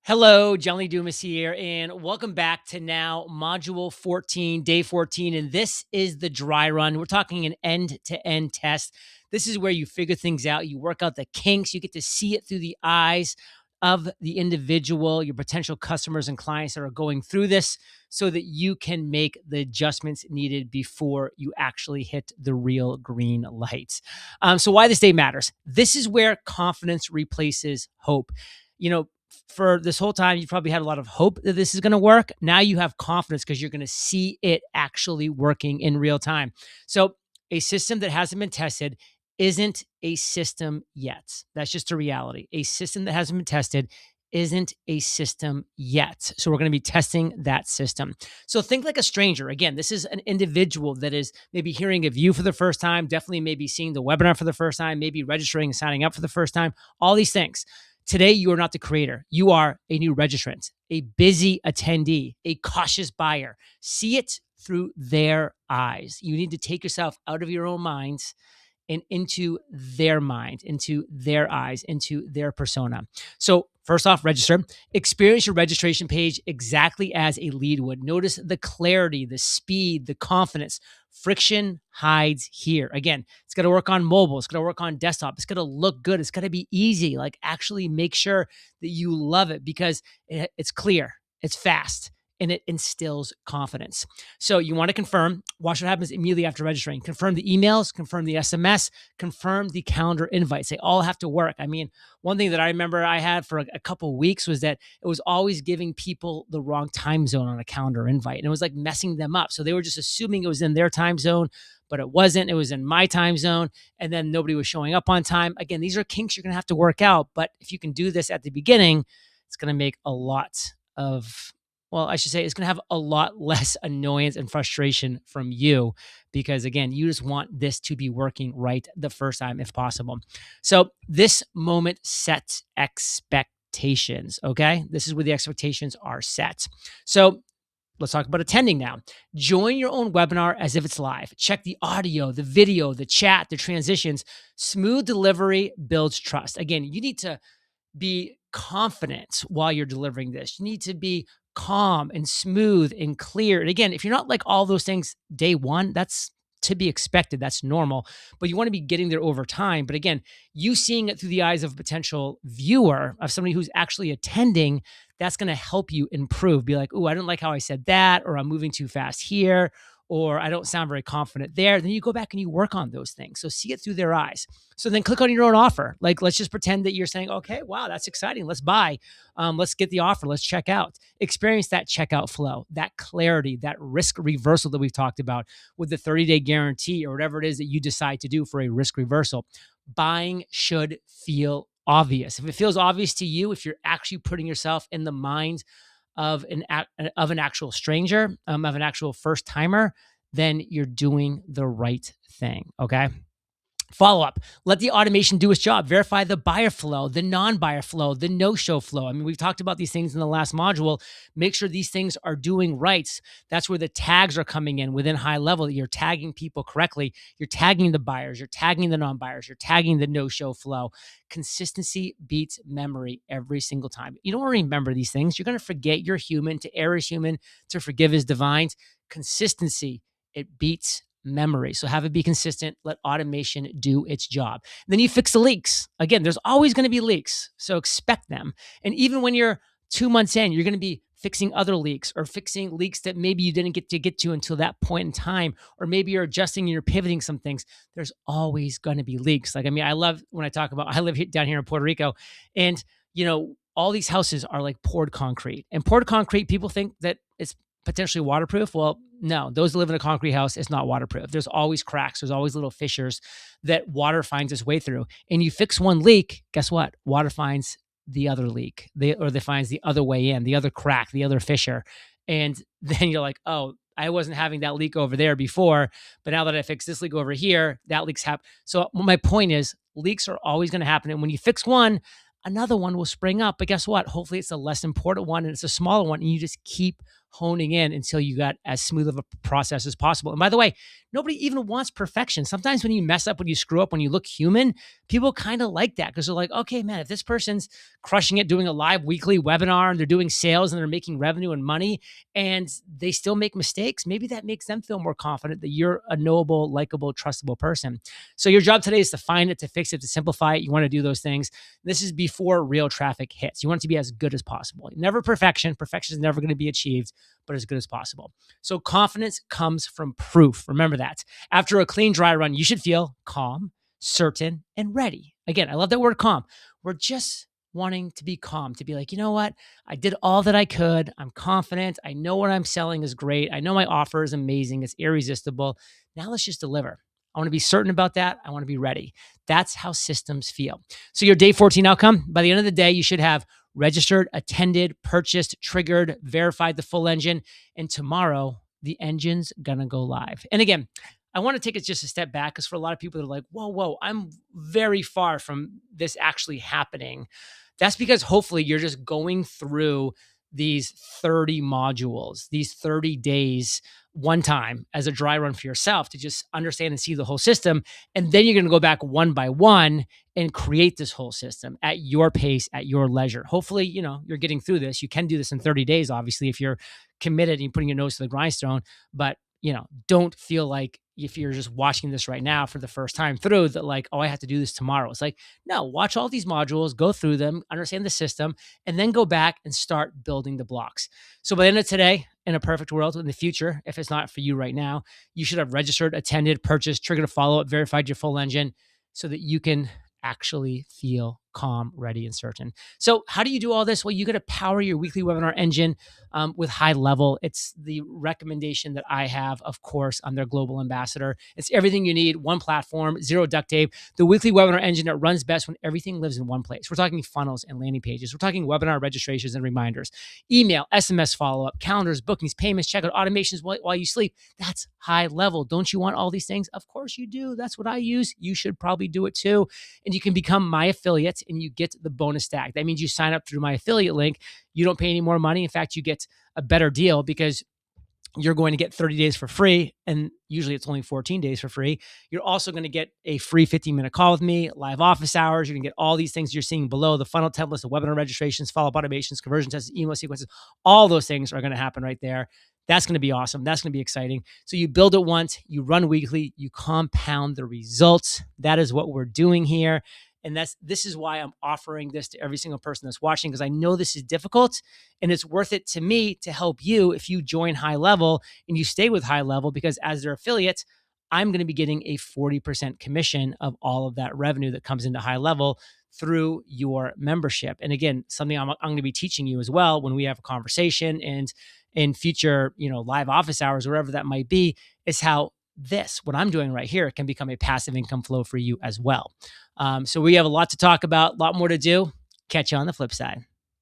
Hello, Jelly Dumas here, and welcome back to now module 14, day 14. And this is the dry run. We're talking an end to end test. This is where you figure things out, you work out the kinks, you get to see it through the eyes of the individual, your potential customers and clients that are going through this so that you can make the adjustments needed before you actually hit the real green lights. So, why this day matters. This is where confidence replaces hope. You know, for this whole time, you probably had a lot of hope that this is going to work. Now you have confidence because you're going to see it actually working in real time. So, a system that hasn't been tested isn't a system yet. That's just a reality. A system that hasn't been tested isn't a system yet. So, we're going to be testing that system. So, think like a stranger. Again, this is an individual that is maybe hearing of you for the first time, definitely maybe seeing the webinar for the first time, maybe registering and signing up for the first time, all these things. Today, you are not the creator. You are a new registrant, a busy attendee, a cautious buyer. See it through their eyes. You need to take yourself out of your own minds and into their mind, into their eyes, into their persona. So, first off, register. Experience your registration page exactly as a lead would. Notice the clarity, the speed, the confidence. Friction hides here. Again, it's got to work on mobile. It's got to work on desktop. It's got to look good. It's got to be easy. Like, actually make sure that you love it because it's clear, it's fast, and it instills confidence. So you want to confirm, watch what happens immediately after registering. Confirm the emails, confirm the SMS, confirm the calendar invites. They all have to work. I mean, one thing that I remember I had for a couple of weeks was that it was always giving people the wrong time zone on a calendar invite. And it was like messing them up. So they were just assuming it was in their time zone, but it wasn't. It was in my time zone. And then nobody was showing up on time. Again, these are kinks you're going to have to work out. But if you can do this at the beginning, it's going to make a lot of, well, I should say it's going to have a lot less annoyance and frustration from you because, again, you just want this to be working right the first time if possible. So this moment sets expectations, okay? This is where the expectations are set. So let's talk about attending now. Join your own webinar as if it's live. Check the audio, the video, the chat, the transitions. Smooth delivery builds trust. Again, you need to be confident while you're delivering this. You need to be calm and smooth and clear. And again, if you're not like all those things day one, that's to be expected. That's normal. But you want to be getting there over time. But again, you seeing it through the eyes of a potential viewer, of somebody who's actually attending, that's going to help you improve. Be like, oh, I don't like how I said that, or I'm moving too fast here, or I don't sound very confident there. Then you go back and you work on those things. So see it through their eyes. So then click on your own offer. Like, let's just pretend that you're saying, okay, wow, that's exciting. Let's buy. Let's get the offer. Let's check out. Experience that checkout flow, that clarity, that risk reversal that we've talked about with the 30-day guarantee or whatever it is that you decide to do for a risk reversal. Buying should feel obvious. If it feels obvious to you, if you're actually putting yourself in the mind of an actual stranger, of an actual first timer, then you're doing the right thing. Okay. Follow up. Let the automation do its job. Verify the buyer flow, the non-buyer flow, the no-show flow. I mean, we've talked about these things in the last module. Make sure these things are doing right. That's where the tags are coming in within HighLevel, that you're tagging people correctly. You're tagging the buyers. You're tagging the non-buyers. You're tagging the no-show flow. Consistency beats memory every single time. You don't remember these things. You're going to forget. You're human. To err is human. To forgive is divine. Consistency, it beats memory. So have it be consistent. Let automation do its job. Then you fix the leaks. Again, there's always going to be leaks. So expect them. And even when you're 2 months in, you're going to be fixing other leaks or fixing leaks that maybe you didn't get to until that point in time, or maybe you're adjusting and you're pivoting some things. There's always going to be leaks. Like, I mean, I love when I talk about, I live down here in Puerto Rico, and all these houses are like poured concrete. And poured concrete, people think that it's potentially waterproof. Well, no, those that live in a concrete house, it's not waterproof. There's always cracks. There's always little fissures that water finds its way through. And you fix one leak, guess what? Water finds the other leak, they finds the other way in, the other crack, the other fissure. And then you're like, oh, I wasn't having that leak over there before, but now that I fixed this leak over here, that leak's happened. So my point is, leaks are always going to happen. And when you fix one, another one will spring up. But guess what? Hopefully it's a less important one and it's a smaller one. And you just keep honing in until you got as smooth of a process as possible. And by the way, nobody even wants perfection. Sometimes when you mess up, when you screw up, when you look human, people kind of like that because they're like, okay, man, if this person's crushing it, doing a live weekly webinar and they're doing sales and they're making revenue and money and they still make mistakes, maybe that makes them feel more confident that you're a knowable, likable, trustable person. So your job today is to find it, to fix it, to simplify it. You want to do those things. This is before real traffic hits. You want it to be as good as possible. Never perfection. Perfection is never going to be achieved, but as good as possible. So confidence comes from proof. Remember that. After a clean, dry run, you should feel calm, certain, and ready. Again, I love that word calm. We're just wanting to be calm, to be like, you know what? I did all that I could. I'm confident. I know what I'm selling is great. I know my offer is amazing. It's irresistible. Now let's just deliver. I want to be certain about that. I want to be ready. That's how systems feel. So your day 14 outcome, by the end of the day, you should have registered, attended, purchased, triggered, verified the full engine. And tomorrow, the engine's going to go live. And again, I want to take it just a step back because for a lot of people, they're like, whoa, I'm very far from this actually happening. That's because hopefully you're just going through these 30 modules, these 30 days one time as a dry run for yourself to just understand and see the whole system. And then you're going to go back one by one and create this whole system at your pace, at your leisure. Hopefully, you're getting through this. You can do this in 30 days, obviously, if you're committed and you're putting your nose to the grindstone. But don't feel like if you're just watching this right now for the first time through that, like, oh, I have to do this tomorrow. It's like, no, watch all these modules, go through them, understand the system, and then go back and start building the blocks. So by the end of today, in a perfect world, in the future, if it's not for you right now, you should have registered, attended, purchased, triggered a follow-up, verified your full engine so that you can actually feel calm, ready, and certain. So how do you do all this? Well, you got to power your weekly webinar engine with HighLevel. It's the recommendation that I have, of course. I'm their global ambassador. It's everything you need, one platform, zero duct tape. The weekly webinar engine that runs best when everything lives in one place. We're talking funnels and landing pages. We're talking webinar registrations and reminders, email, SMS follow-up, calendars, bookings, payments, checkout, automations while you sleep. That's HighLevel. Don't you want all these things? Of course you do. That's what I use. You should probably do it too. And you can become my affiliate and you get the bonus stack. That means you sign up through my affiliate link. You don't pay any more money. In fact, you get a better deal because you're going to get 30 days for free. And usually it's only 14 days for free. You're also going to get a free 15-minute call with me, live office hours. You're going to get all these things you're seeing below, the funnel templates, the webinar registrations, follow-up automations, conversion tests, email sequences. All those things are going to happen right there. That's going to be awesome. That's going to be exciting. So you build it once, you run weekly, you compound the results. That is what we're doing here. And this is why I'm offering this to every single person that's watching, because I know this is difficult and it's worth it to me to help you if you join HighLevel and you stay with HighLevel, because as their affiliate, I'm going to be getting a 40% commission of all of that revenue that comes into HighLevel through your membership. And again, something I'm going to be teaching you as well when we have a conversation and in future, live office hours, wherever that might be, is how what I'm doing right here, can become a passive income flow for you as well. So we have a lot to talk about, a lot more to do. Catch you on the flip side.